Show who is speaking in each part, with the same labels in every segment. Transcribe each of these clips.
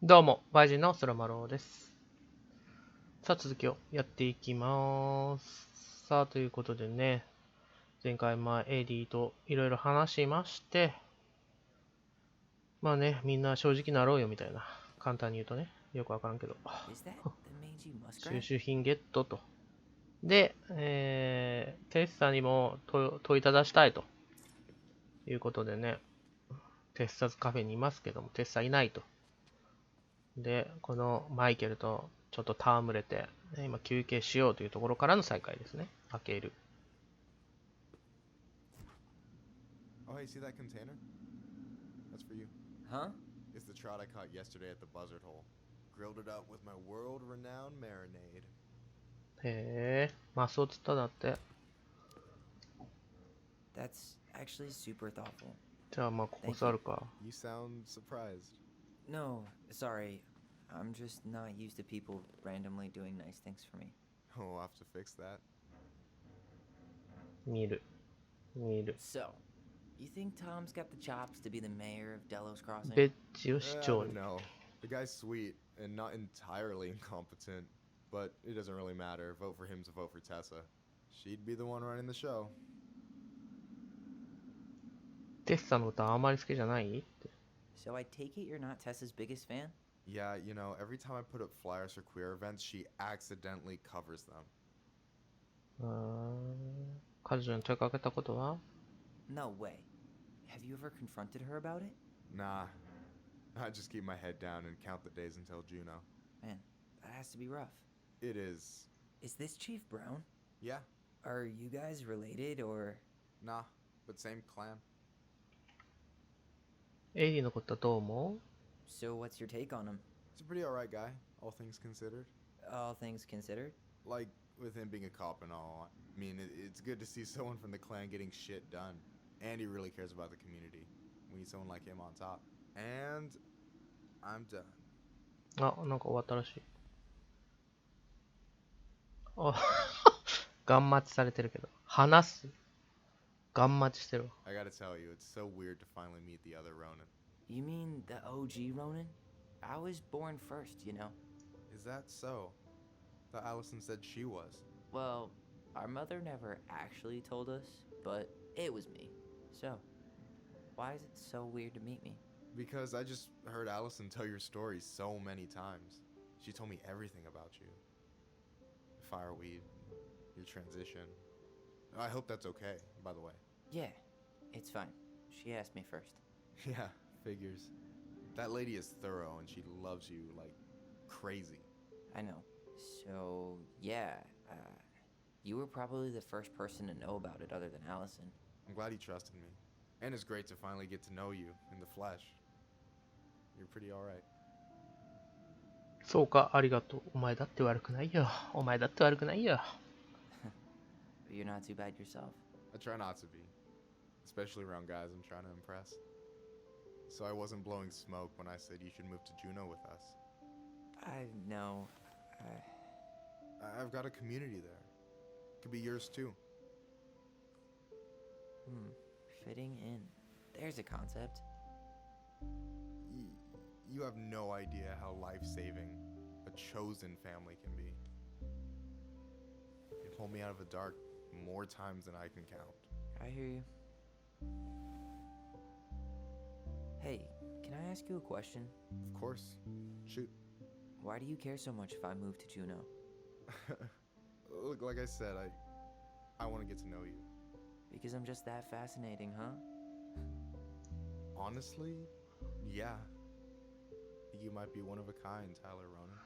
Speaker 1: どうも、Y人のスロマロです。さあ、続きをやっていきます。さあ、ということでね、前回、AD といろいろ話しまして、まあね、みんな正直なろうよみたいな、簡単に言うとね、よくわからんけど、収集品ゲットと。で、テッサにも問いただしたいということでね、テッサズカフェにいますけども、テッサいないと。で、このマイケルとちょっと戯れて、今休憩しようというところからの再会ですね。開ける。
Speaker 2: Oh, hey, see that container? That's for you.
Speaker 3: Huh?
Speaker 2: It's the trout I caught yesterday at the buzzard hole. Grilled it up with my world-renowned marinade.
Speaker 1: へえ、マスを釣っただって。
Speaker 3: That's actually super thoughtful.
Speaker 1: じゃあここ座るか。
Speaker 2: You sound surprised.
Speaker 3: No, sorry. I'm just not used to people randomly doing nice things for me.
Speaker 2: Oh, I'll have to fix that.
Speaker 1: 見る。
Speaker 3: So, you think Tom's got the chops to be the mayor of Delos Crossing?
Speaker 1: ベッジを市
Speaker 2: I
Speaker 1: 長
Speaker 2: don't
Speaker 1: に。
Speaker 2: know. The guy's sweet and not entirely incompetent, but it doesn't really matter. Vote for him to vote for Tessa. She'd be the one running the show.
Speaker 1: テッサの歌あまり好きじゃないって。
Speaker 3: So I take it you're not Tessa's biggest fan?
Speaker 2: Yeah, you know, every time I put up flyers for queer events, she accidentally covers them.
Speaker 1: 彼女に問いかけたことは？
Speaker 3: No way. Have you ever confronted her about it?
Speaker 2: Nah. I just keep my head down and count the days until Juno.
Speaker 3: Man, that has to be rough.
Speaker 2: It is.
Speaker 3: Is this Chief Brown?
Speaker 2: Yeah.
Speaker 3: Are you guys related or...?
Speaker 2: Nah, but same clan.
Speaker 1: エイリーのことはどう思う？
Speaker 3: So what's your take on him?
Speaker 2: He's a pretty alright guy, all things considered.
Speaker 3: All things considered?
Speaker 2: Like, with him being a cop and all. I mean, it's good to see someone from the clan getting shit done. And he really cares about the community. We need someone like him on top. And I'm done.
Speaker 1: あ、なんか終わったらしい。あ、ガン待ちされてるけど。話す。ガン待ちしてるわ。
Speaker 2: I gotta tell you, it's so weird to finally meet the other Ronin.
Speaker 3: You mean the OG Ronin? I was born first, you know.
Speaker 2: Is that so? Thought Allison said she was.
Speaker 3: Well, our mother never actually told us, but it was me. So, why is it so weird to meet me?
Speaker 2: Because I just heard Allison tell your story so many times. She told me everything about you. Fireweed, your transition. I hope that's okay, by the way.
Speaker 3: Yeah, it's fine. She asked me first.
Speaker 2: Yeah, figures. That lady is thorough and she loves you like crazy.
Speaker 3: I know. So, yeah, you were probably the first person to know about it other than Allison.
Speaker 2: I'm glad you trusted me. And it's great to finally get to know you in the flesh. You're pretty alright.
Speaker 1: そうか、ありがとう。お前だって悪くないよ。お前だって悪くないよ。
Speaker 3: But you're not too bad yourself.
Speaker 2: I try not to be. Especially around guys I'm trying to impress. So I wasn't blowing smoke when I said you should move to Juneau with us.
Speaker 3: I know.
Speaker 2: I've got a community there. Could be yours too.
Speaker 3: Fitting in. There's a concept.
Speaker 2: You have no idea how life-saving a chosen family can be. It pulled me out of the dark more times than I can count.
Speaker 3: I hear you. Hey, can I ask you a question?
Speaker 2: Of course. Shoot.
Speaker 3: Why do you care so much if I move to Juneau?
Speaker 2: Look, like I said, I want to get to know you.
Speaker 3: Because I'm just that fascinating, huh?
Speaker 2: Honestly, yeah. I think you might be one of a kind, Tyler Ronan.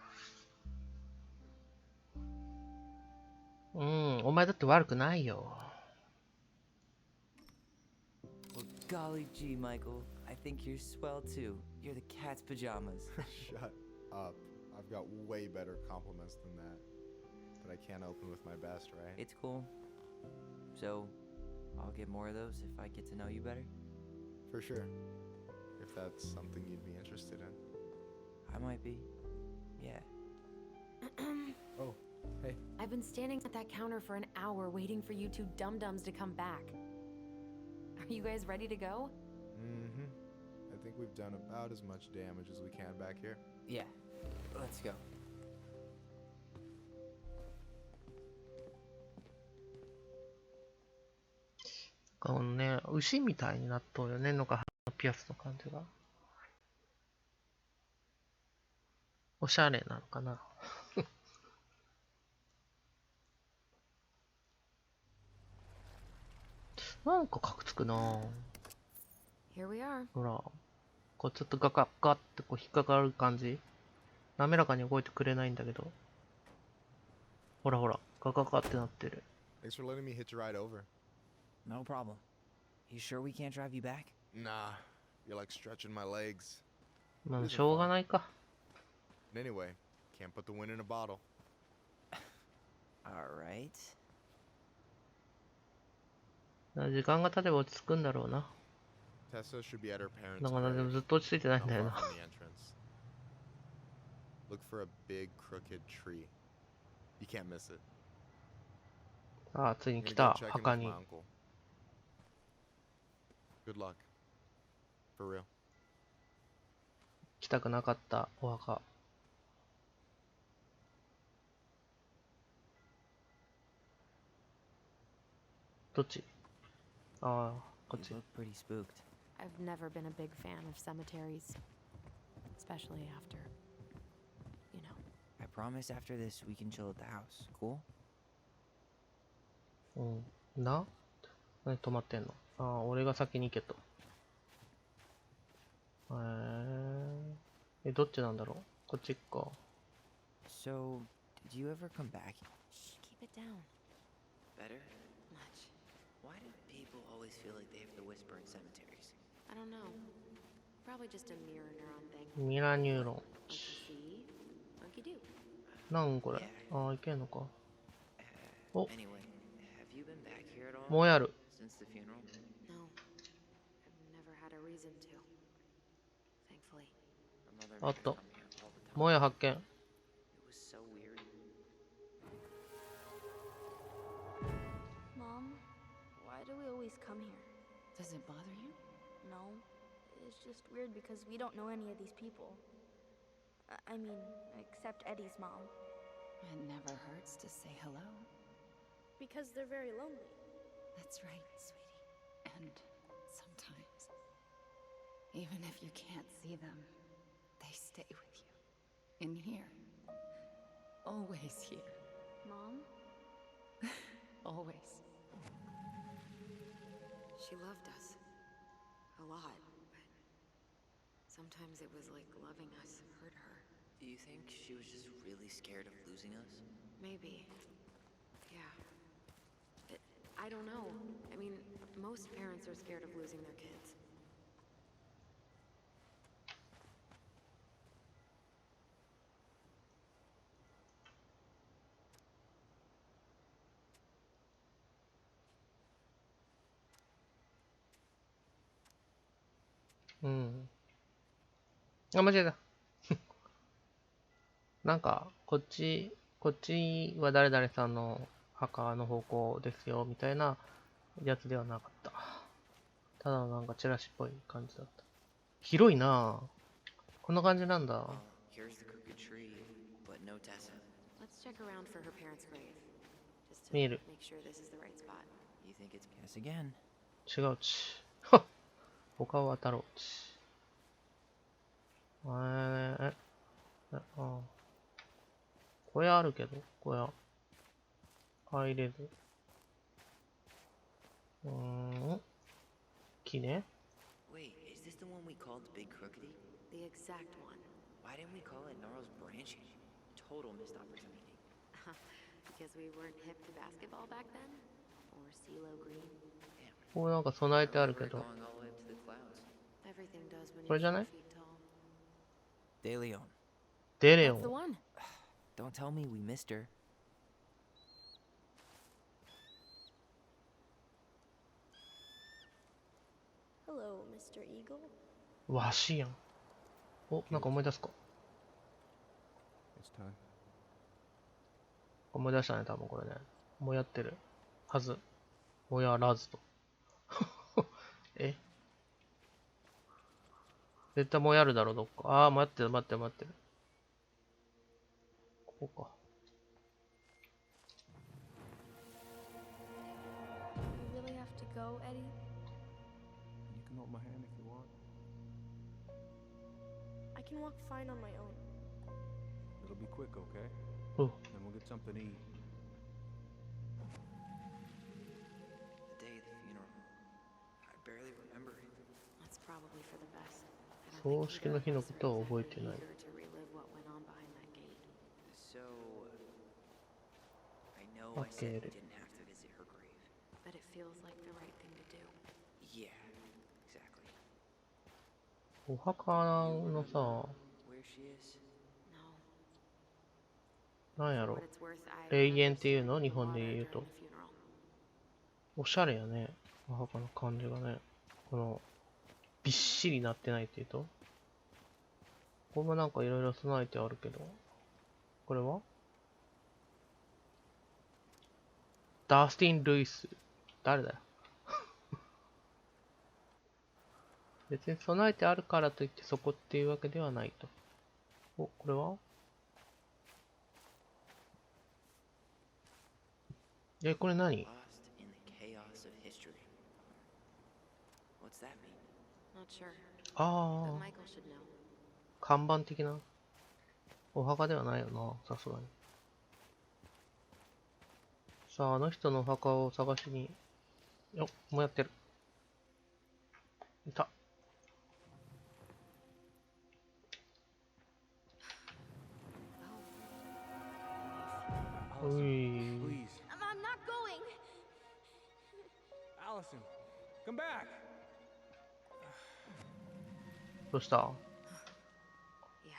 Speaker 1: お前だって悪くないよ。
Speaker 3: Well, golly gee, Michael. I think you're swell too. You're the cat's pajamas.
Speaker 2: Shut up. I've got way better compliments than that. But I can't open with my best, right?
Speaker 3: It's cool. So, I'll get more of those if I get to know you better?
Speaker 2: For sure. If that's something you'd be interested in.
Speaker 3: I might be. Yeah.
Speaker 2: Oh, hey.
Speaker 4: I've been standing at that counter for an hour waiting for you two dum-dums to come back. Are you guys ready to go?
Speaker 2: Mm-hmm. I think we've done about as much damage as we can back here.
Speaker 3: Yeah, let's go.
Speaker 1: このね、牛みたいになっとうよね、のかピアスの感じが。おしゃれなのかな。なんかカクつくなぁ。
Speaker 4: Here we are.
Speaker 1: ほら、こうちょっとガガガってこう引っかかる感じ。滑らかに動いてくれないんだけど。ほらほら、ガガガってなってる。
Speaker 2: Thanks for letting me hitch a ride over.
Speaker 3: No problem. You sure we can't drive you back?
Speaker 2: Nah, you're like stretching my legs.
Speaker 1: まあ、しょうがないか。
Speaker 2: And anyway, can't put the wind in a bottle.
Speaker 3: Alright.
Speaker 1: 時間が経てば落ち着くんだろうな。
Speaker 2: Tessa should be at her parents'
Speaker 1: だからでも
Speaker 2: grave,
Speaker 1: ずっと落ち着いてないん
Speaker 2: not
Speaker 1: だよ
Speaker 2: far
Speaker 1: な。
Speaker 2: from the entrance. Look for a big crooked tree. You can't miss it.
Speaker 1: ああ、ついに
Speaker 2: I'm
Speaker 1: 来
Speaker 2: gonna
Speaker 1: た
Speaker 2: go check in
Speaker 1: 墓
Speaker 2: with
Speaker 1: に
Speaker 2: my。uncle. Good luck. For real.
Speaker 1: 来たくなかったお墓。どっち？ああ、こっ
Speaker 3: You
Speaker 1: ち。
Speaker 3: look pretty spooked.
Speaker 4: I've never been a big fan of cemeteries, especially after, you know.
Speaker 3: I promise after this we can chill at the house. Cool?
Speaker 1: うん。何止まってんの？ああ、俺が先に行けと。どっちなんだろう？こっち行くか。
Speaker 3: So, did you ever come back?
Speaker 4: Shh, keep it down.
Speaker 3: Better?
Speaker 4: Much.
Speaker 3: Why do people always feel like they have to whisper in cemeteries?
Speaker 4: I don't know. Probably just a mirror neuron thing.
Speaker 1: ミラニューロン。
Speaker 4: Monkey see, monkey do.
Speaker 1: なんこれ？ああ、いけんのか。 Oh.
Speaker 3: Anyway, have you been back here at all?
Speaker 1: もうやる。
Speaker 3: Since the funeral?
Speaker 4: No, I've never had a reason to. Thankfully.
Speaker 3: Our mother
Speaker 1: あっ
Speaker 3: made us
Speaker 1: た。
Speaker 3: come here all the time.
Speaker 1: もや発見。
Speaker 3: It was so weird.
Speaker 5: Mom, why do we always come here?
Speaker 6: Does it bother you?
Speaker 5: No, it's just weird because we don't know any of these people. I mean, except Eddie's mom.
Speaker 6: It never hurts to say hello.
Speaker 5: Because they're very lonely.
Speaker 6: That's right, sweetie. And sometimes, even if you can't see them, they stay with you. In here. Always here.
Speaker 5: Mom?
Speaker 6: Always.
Speaker 4: She loved us. A lot, but sometimes it was like loving us hurt her.
Speaker 3: Do you think she was just really scared of losing us?
Speaker 4: Maybe. Yeah. I don't know. I mean, most parents are scared of losing their kids.
Speaker 1: Ah, 間違えた。なんか、こっちは誰々さんの墓の方向ですよ、みたいなやつではなかった。ただのなんかチラシっぽい感じだった。広いなぁ。こんな感じなんだ。
Speaker 3: Well, here's the crooked tree, but no Tessa.
Speaker 4: Let's check around for her parents' grave. Just to
Speaker 1: 見える。
Speaker 4: make sure this is the right spot.
Speaker 3: You think it's guess again?
Speaker 1: 違うち。はっ。他は当たろうち。ああ。小屋あるけど、小屋。入れず。木ね。
Speaker 3: Wait, is this the one we called Big Crookedy?
Speaker 4: The exact one.
Speaker 3: Why didn't we call it Gnarl's branching? Total missed opportunity.
Speaker 4: Because we weren't hip to basketball back then? Or CeeLo Green?
Speaker 3: Damn.
Speaker 1: ここなんか備えてあるけ
Speaker 3: We're
Speaker 1: ど。
Speaker 3: going all the way up to the clouds.
Speaker 4: Everything does when
Speaker 1: これ
Speaker 4: you're
Speaker 1: じゃない？
Speaker 4: 4 feet tall.
Speaker 3: De Leon.
Speaker 1: デレオ
Speaker 4: That's the
Speaker 1: ン。
Speaker 4: one.
Speaker 3: Don't tell me we missed her.
Speaker 5: Hello, Mr. Eagle.
Speaker 1: わしやん。お、なんか思い出すか。
Speaker 2: It's time.
Speaker 1: 思い出したね、多分これね。もうやってるはず。もやらずと。え絶対もうやるだろ、どっか。ああ、待ってる、待ってる、待ってる。ここか。
Speaker 5: You really have to go, Eddie?
Speaker 7: You can hold my hand if you want.
Speaker 5: I can walk fine on my own.
Speaker 7: It'll be quick, okay?
Speaker 1: Oh.
Speaker 7: Then we'll get something to eat.
Speaker 3: The day of the funeral. I barely remember it.
Speaker 4: That's probably for the best. I
Speaker 1: 葬
Speaker 4: don't
Speaker 1: 式
Speaker 4: think
Speaker 1: の
Speaker 4: either
Speaker 1: 日の
Speaker 4: of
Speaker 1: こ
Speaker 4: us
Speaker 1: と
Speaker 4: are
Speaker 1: は覚え
Speaker 4: exactly
Speaker 1: てない。
Speaker 4: eager to relive what went on behind that gate.
Speaker 3: So, I know I said we
Speaker 1: Okay.
Speaker 3: didn't have to visit her grave.
Speaker 4: But it feels like the right thing to do.
Speaker 3: Yeah, exactly.
Speaker 1: お墓のさ、
Speaker 3: Where she is?
Speaker 4: No.
Speaker 1: なんや
Speaker 4: For
Speaker 1: ろ
Speaker 4: what。it's worth, I've
Speaker 1: 霊
Speaker 4: never
Speaker 1: 園っていう
Speaker 4: stood
Speaker 1: の
Speaker 4: in the
Speaker 1: 日本で
Speaker 4: water
Speaker 1: 言うと
Speaker 4: during。a funeral.
Speaker 1: おしゃれやね。お墓の感じがね。この、びっしりなってないっていうと。ここもなんかいろいろ備えてあるけど。これはダスティン・ルイス。誰だよ。別に備えてあるからといってそこっていうわけではないと。お、これはこれ何
Speaker 3: Lost in the chaos of history. What's that mean?
Speaker 4: Not sure.
Speaker 1: あ
Speaker 4: But
Speaker 1: あ、
Speaker 4: Michael should know.
Speaker 1: 看板的な。お墓ではないよな、さすがに。さあ、あの人のお墓を探しに。よ、もうやってる。いた。う
Speaker 7: Allison,
Speaker 1: い。
Speaker 7: please.
Speaker 5: I'm not going.
Speaker 7: Allison, come back.
Speaker 1: どうした
Speaker 4: Yeah.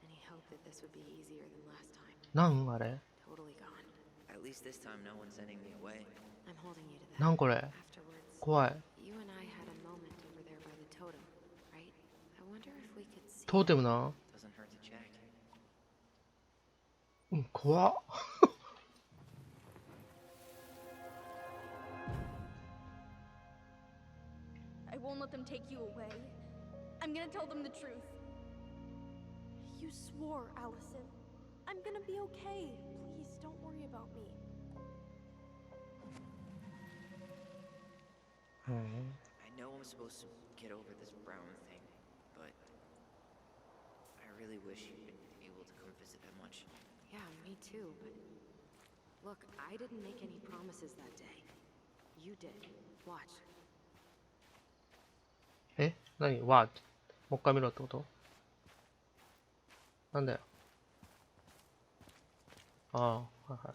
Speaker 4: Any hope that this would be easier than last time?
Speaker 1: なんあれ
Speaker 4: Totally gone.
Speaker 3: At least this time no one's sending me away.
Speaker 4: I'm holding you to that.
Speaker 1: なんこれ
Speaker 4: Afterwards,
Speaker 1: 怖い。
Speaker 4: you and I had a moment over there by the totem, right? I wonder if we could see.
Speaker 1: トーテムな
Speaker 3: Doesn't hurt to check.
Speaker 1: うん、怖っ。
Speaker 5: I won't let them take you away. I'm gonna tell them the truth. You swore, Allison. I'm gonna be okay. Please don't worry about me.
Speaker 1: うん。
Speaker 3: I know I'm supposed to get over this Brown thing, but I really wish you'd been able to come visit that much.
Speaker 4: Yeah, me too, but look, I didn't make any promises that day. You did. Watch.
Speaker 1: え何わーもう一回見ろってことなんだよ。ああ、はいはい。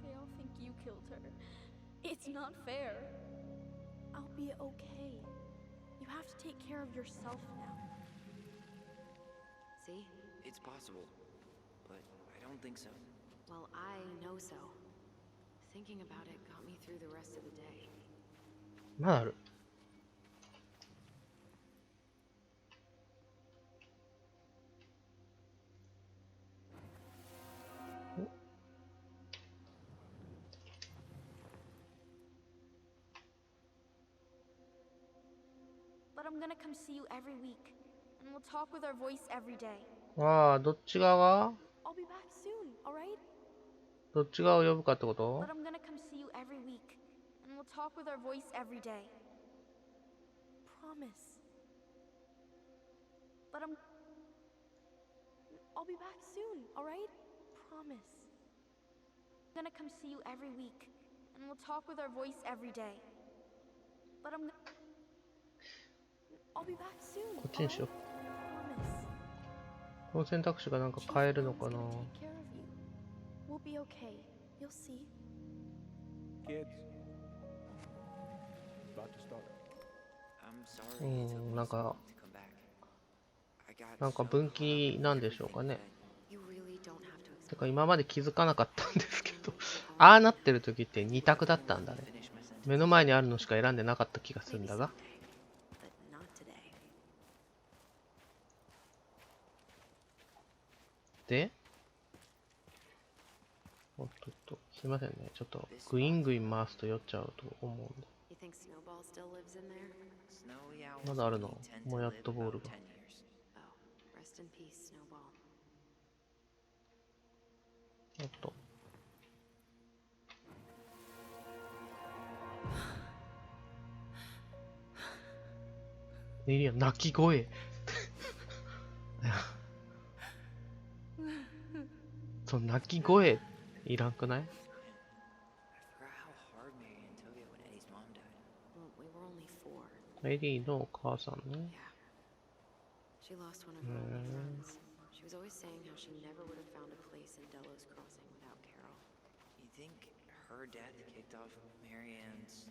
Speaker 5: They all think you killed her. It's not fair. I'll be okay. You have to take care of yourself now.
Speaker 4: See?
Speaker 3: It's possible, but I don't think so.
Speaker 4: Well, I know so. Thinking about it got me through the rest of the day.
Speaker 1: まだある。
Speaker 5: But I'm gonna come see you every week, and we'll talk with our voice every day.
Speaker 1: ああ、どっち側
Speaker 5: I'll be back soon, alright?
Speaker 1: どっち側を呼ぶかってこと
Speaker 5: But I'm gonna come see you every week, and we'll talk with our voice every day. Promise. But I'll be back soon, alright? Promise. I'm gonna come see you every week, and we'll talk with our voice every day. But I'll be back soon,
Speaker 1: こっちにしよ
Speaker 5: alright?
Speaker 1: う。
Speaker 5: Promise.
Speaker 1: この選択肢がなんか変えるのかな
Speaker 5: Chief Brown's gonna take care of you. We'll be okay. You'll see.
Speaker 7: Kids. About to start.
Speaker 3: I'm sorry it took
Speaker 1: うん、
Speaker 3: me
Speaker 1: なん
Speaker 3: so
Speaker 1: か、
Speaker 3: long to come back. I got
Speaker 1: なんか
Speaker 3: so
Speaker 1: 分
Speaker 3: caught
Speaker 1: 岐
Speaker 3: up in
Speaker 1: なんでしょうか
Speaker 3: everything
Speaker 1: ね。
Speaker 3: that
Speaker 4: You really don't have to
Speaker 1: てか
Speaker 4: explain.
Speaker 1: 今まで気づかなかったんですけど、ああなってる時って2択だったんだね。
Speaker 3: finish my sentence.
Speaker 1: 目の前にあるのしか選んでなかった気がするん
Speaker 4: Maybe
Speaker 1: だが。
Speaker 4: someday, but not today.
Speaker 1: で、おっとっと、すいませんね。ちょっとグイングイン回すと酔っちゃうと思うんで。
Speaker 4: You think Snowball still lives in there?
Speaker 3: Snowy owls
Speaker 1: まだある
Speaker 3: only
Speaker 1: の
Speaker 3: tend to
Speaker 1: もやっ
Speaker 3: live
Speaker 1: とボール
Speaker 3: about
Speaker 1: が。
Speaker 3: 10 years.
Speaker 4: Oh, rest in peace, Snowball.
Speaker 1: おっと。エリア泣き声。その泣き声いらんくない？
Speaker 3: I forgot how hard Marianne took it when Eddie's mom died.
Speaker 4: Well, we were only 4.
Speaker 1: エリーのお母さんね。
Speaker 4: Yeah. She lost one of her only friends. She was always saying how she never would have found a place in Delos Crossing without Carol.
Speaker 3: You think her death kicked off Marianne's,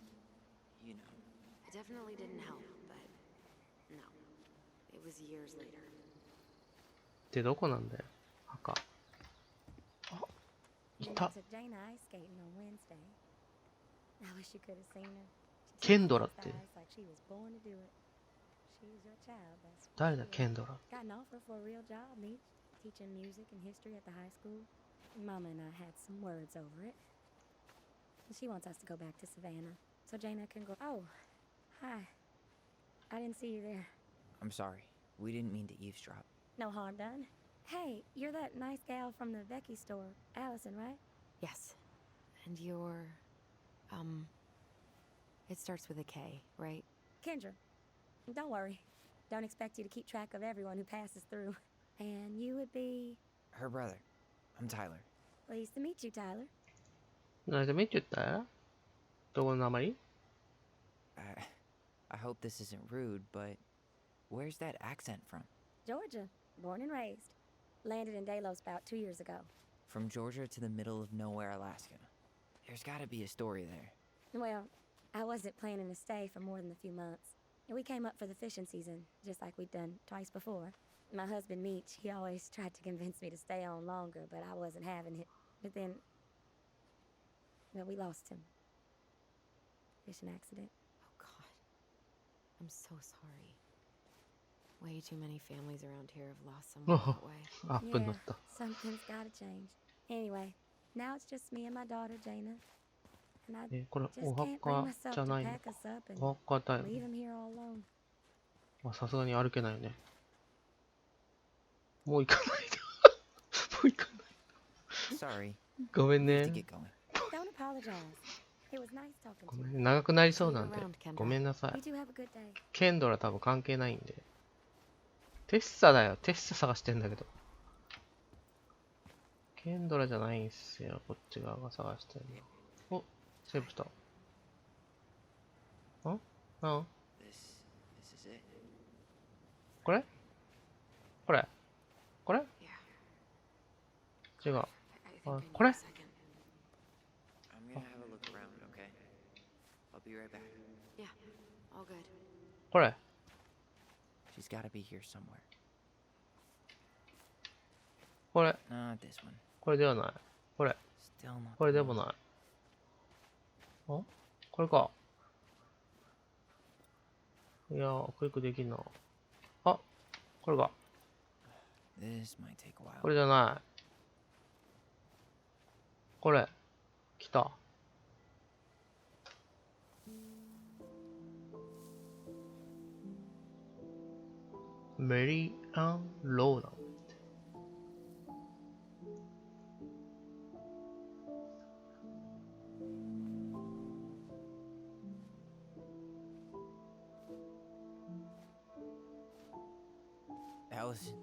Speaker 3: you know?
Speaker 4: It definitely didn't help, but no. It was years later.
Speaker 1: で、どこなんだよ、墓。あ、い
Speaker 8: And
Speaker 1: た
Speaker 8: I。took Jaina ice skating on Wednesday. I wish you could have seen her. She
Speaker 1: ケンドラって
Speaker 8: closed eyes like she was born to do it. She's your child, that's
Speaker 1: 誰だ、
Speaker 8: for
Speaker 1: ケ
Speaker 8: sure.
Speaker 1: ンドラ。
Speaker 8: Got an offer for a real job, me, teaching music and history at the high school. Mama and I had some words over it. She wants us to go back to Savannah, so Jaina can go. Oh, hi. I didn't see you there.
Speaker 3: I'm sorry. We didn't mean to eavesdrop.
Speaker 8: No harm done. Hey, you're that nice gal from the Becky store, Allison, right?
Speaker 4: Yes. And you're... It starts with a K, right?
Speaker 8: Kendra. Don't worry. Don't expect you to keep track of everyone who passes through. And you would be...
Speaker 3: Her brother. I'm Tyler.
Speaker 8: Pleased to meet you, Tyler.
Speaker 1: 何でもいいって言ったどこの名前？
Speaker 3: I hope this isn't rude, but where's that accent from?
Speaker 8: Georgia. Born and raised. Landed in Delos about 2 years ago.
Speaker 3: From Georgia to the middle of nowhere, Alaska. There's gotta be a story there.
Speaker 8: Well, I wasn't planning to stay for more than a few months. And we came up for the fishing season, just like we'd done twice before. My husband, Meech, he always tried to convince me to stay on longer, but I wasn't having it. But then... Well, we lost him. Fishing accident.
Speaker 4: Oh, God. I'm so sorry. Way too many families around here have lost someone that way.
Speaker 1: アップになった。
Speaker 8: Something's gotta change. Anyway, now it's just me and my daughter, Jaina. And I
Speaker 1: これ
Speaker 8: just
Speaker 1: お
Speaker 8: can't bring
Speaker 1: 墓
Speaker 8: myself
Speaker 1: じゃ
Speaker 8: to
Speaker 1: ないの
Speaker 8: pack
Speaker 1: か。
Speaker 8: us up and
Speaker 1: お墓だよ
Speaker 8: leave
Speaker 1: ね。
Speaker 8: him here all alone.
Speaker 1: まあ、さすがに歩けないよね。もう行かないで。もう行かない。
Speaker 3: Sorry.
Speaker 1: ごめん
Speaker 3: We have
Speaker 1: ね
Speaker 3: to。get going.
Speaker 8: Don't apologize. It was nice talking
Speaker 1: ご
Speaker 8: to
Speaker 1: めん
Speaker 8: you.
Speaker 1: ね。長くなりそうなんで。ごめんなさ
Speaker 8: You
Speaker 1: い。
Speaker 8: two have a good day.
Speaker 1: ケンドラ多分関係ないんで。テッサだよ。テッサ探してんだけど。ケンドラじゃないんすよ。こっち側が探してるの。お、セーブした。んうん
Speaker 3: This is it.
Speaker 1: これこれこれ
Speaker 4: Yeah.
Speaker 1: 違う。
Speaker 4: I think I need
Speaker 1: What?
Speaker 4: a second.
Speaker 3: I'm gonna have a look around, okay? I'll be right back.
Speaker 4: Yeah, all good.
Speaker 1: これ
Speaker 3: She's gotta be here somewhere.
Speaker 1: これ
Speaker 3: Not this one.
Speaker 1: これではない。これ
Speaker 3: Still not.
Speaker 1: これ
Speaker 3: the
Speaker 1: でも
Speaker 3: one.
Speaker 1: ない。あこれか。いやー、クリックできんな。あこれか。
Speaker 3: This might take a while.
Speaker 1: これじゃない。これ。来た。メリー・アン・ローラン。
Speaker 3: Allison.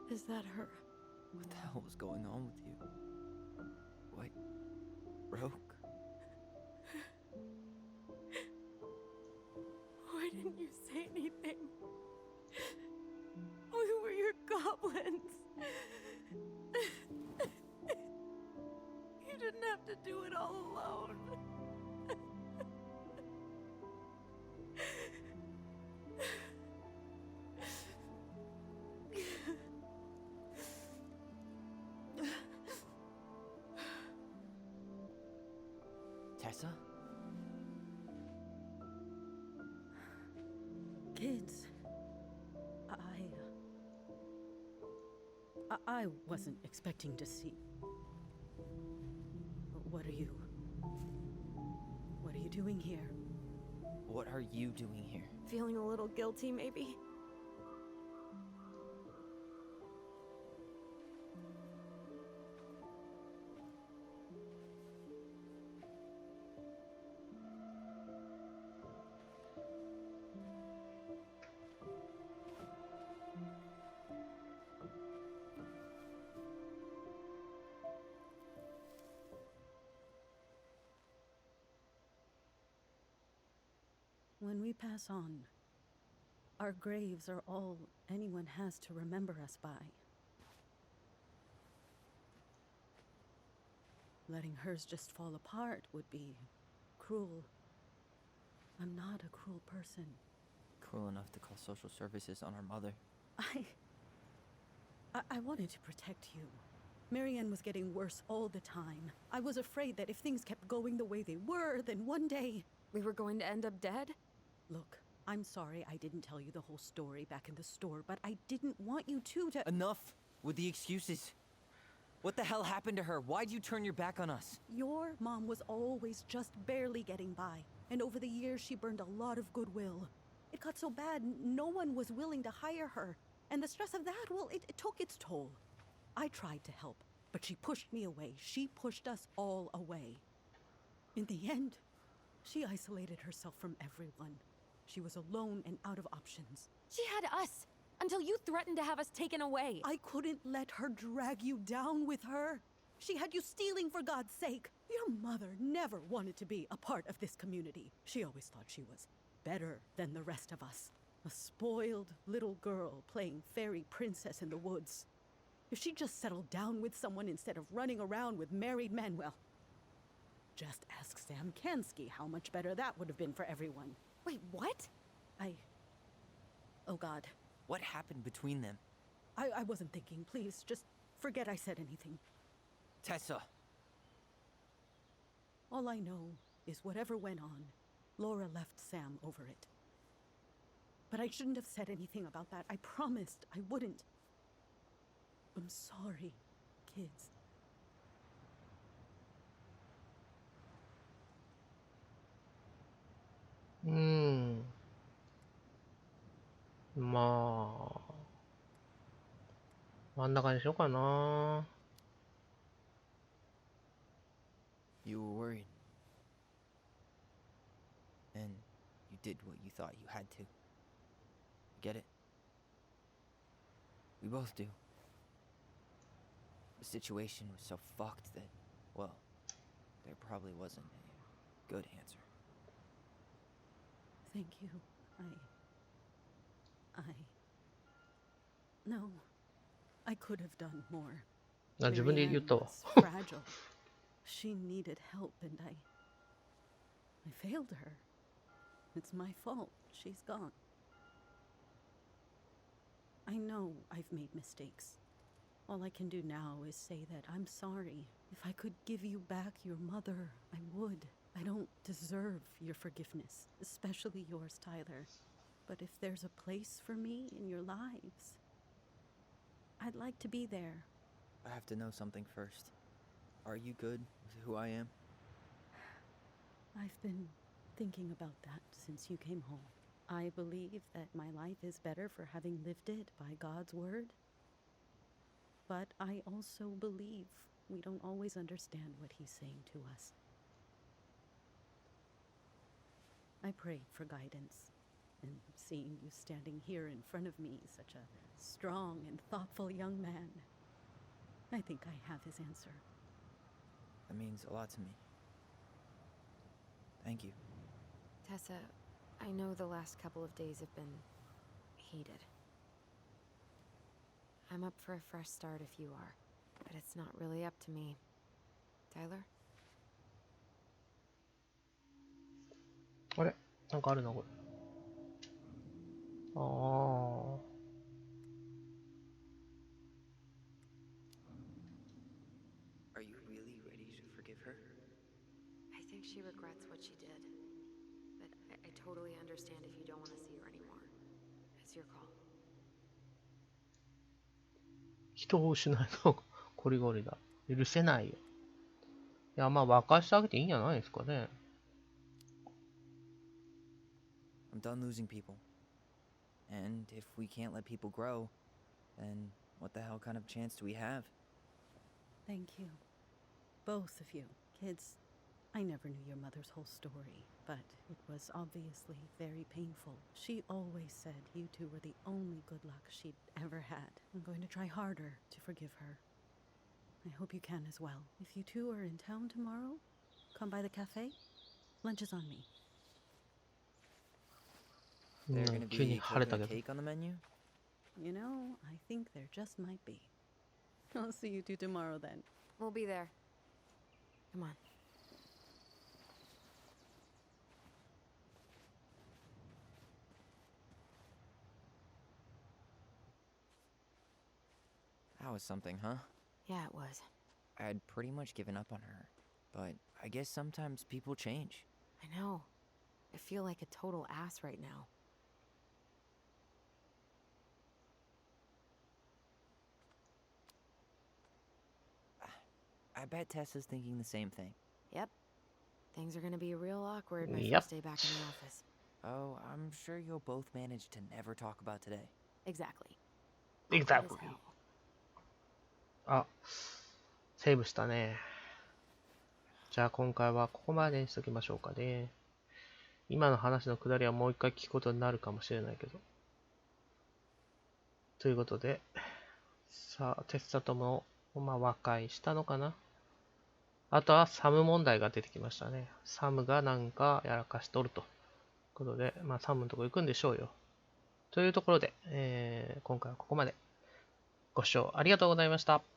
Speaker 4: Is that her?
Speaker 3: What the hell was going on with you? What? Broke?
Speaker 5: Why didn't you say anything? We were your goblins. You didn't have to do it all alone.
Speaker 3: Tessa?
Speaker 5: Kids.
Speaker 9: I wasn't expecting to see. What are you doing here?
Speaker 3: What are you doing here?
Speaker 4: Feeling a little guilty, maybe?
Speaker 9: When we pass on, our graves are all anyone has to remember us by. Letting hers just fall apart would be cruel. I'm not a cruel person.
Speaker 3: Cruel enough to call social services on our mother.
Speaker 9: I wanted to protect you. Marianne was getting worse all the time. I was afraid that if things kept going the way they were, then one day...
Speaker 4: We were going to end up dead?
Speaker 9: Look, I'm sorry I didn't tell you the whole story back in the store, but I didn't want you to...
Speaker 3: Enough with the excuses. What the hell happened to her? Why'd you turn your back on us?
Speaker 9: Your mom was always just barely getting by, and over the years she burned a lot of goodwill. It got so bad, no one was willing to hire her, and the stress of that, well, it took its toll. I tried to help, but she pushed me away. She pushed us all away. In the end, she isolated herself from everyone. She was alone and out of options.
Speaker 4: She had us, until you threatened to have us taken away.
Speaker 9: I couldn't let her drag you down with her. She had you stealing for God's sake. Your mother never wanted to be a part of this community. She always thought she was better than the rest of us. A spoiled little girl playing fairy princess in the woods. If she just settled down with someone instead of running around with married men, well, just ask Sam Kansky how much better that would have been for everyone.
Speaker 4: Wait, what?
Speaker 9: Oh God.
Speaker 3: What happened between them?
Speaker 9: I wasn't thinking. Please, just forget I said anything.
Speaker 3: Tessa!
Speaker 9: All I know is whatever went on, Laura left Sam over it. But I shouldn't have said anything about that. I promised I wouldn't. I'm sorry, kids.
Speaker 1: まあ、真ん中にしようかな。
Speaker 3: You were worried. And you did what you thought you had to. Get it? We both do. The situation was so fucked that, well, there probably wasn't a good answer.
Speaker 9: Thank you. No. I could have done more.
Speaker 1: あ、自分で言ったわ。
Speaker 9: Marianne was fragile. She needed help and I failed her. It's my fault. She's gone. I know I've made mistakes. All I can do now is say that I'm sorry. If I could give you back your mother, I would. I don't deserve your forgiveness, especially yours, Tyler. But if there's a place for me in your lives, I'd like to be there.
Speaker 3: I have to know something first. Are you good with who I am?
Speaker 9: I've been thinking about that since you came home. I believe that my life is better for having lived it by God's word. But I also believe we don't always understand what he's saying to us. I prayed for guidance, and seeing you standing here in front of me, such a strong and thoughtful young man, I think I have his answer.
Speaker 3: That means a lot to me. Thank you.
Speaker 4: Tessa, I know the last couple of days have been heated. I'm up for a fresh start if you are, but it's not really up to me. Tyler?
Speaker 1: あれなんかあるな、これ。ああ。
Speaker 3: Are you really ready to forgive her?
Speaker 4: I think she regrets what she did. But I totally understand if you don't want to see her anymore. It's your call.
Speaker 1: 人を失うのこりごりだ。許せないよ。いや、まあ、沸かしてあげていいんじゃないですかね。
Speaker 3: I'm done losing people. And if we can't let people grow, then what the hell kind of chance do we have?
Speaker 9: Thank you. Both of you. Kids, I never knew your mother's whole story, but it was obviously very painful. She always said you two were the only good luck she'd ever had. I'm going to try harder to forgive her. I hope you can as well. If you two are in town tomorrow, come by the cafe. Lunch is on me.
Speaker 3: There gonna be
Speaker 1: 急に晴れた
Speaker 3: coconut
Speaker 1: けど。
Speaker 3: cake on the menu?
Speaker 9: You know, I think there just might be. I'll see you two tomorrow then.
Speaker 4: We'll be there. Come on.
Speaker 3: That was something, huh?
Speaker 4: Yeah, it was.
Speaker 3: I had pretty much given up on her, but I guess sometimes people change.
Speaker 4: I know. I feel like a total ass right now.
Speaker 3: I bet Tessa's thinking the same thing.
Speaker 4: Yep. Things are gonna be real awkward my
Speaker 1: Yep.
Speaker 4: first day back in the office.
Speaker 3: Oh, I'm sure you'll both manage to never talk about today.
Speaker 4: Exactly.
Speaker 1: Exactly.
Speaker 4: Awkward as hell.
Speaker 1: あ、セーブしたね。じゃあ今回はここまでにしときましょうかね。今の話のくだりはもう一回聞くことになるかもしれないけど。ということで、さあ、テッサとも、まあ、和解したのかな。あとはサム問題が出てきましたね。サムがなんかやらかしとると。ということで、まあサムのとこ行くんでしょうよ。というところで、今回はここまで。ご視聴ありがとうございました。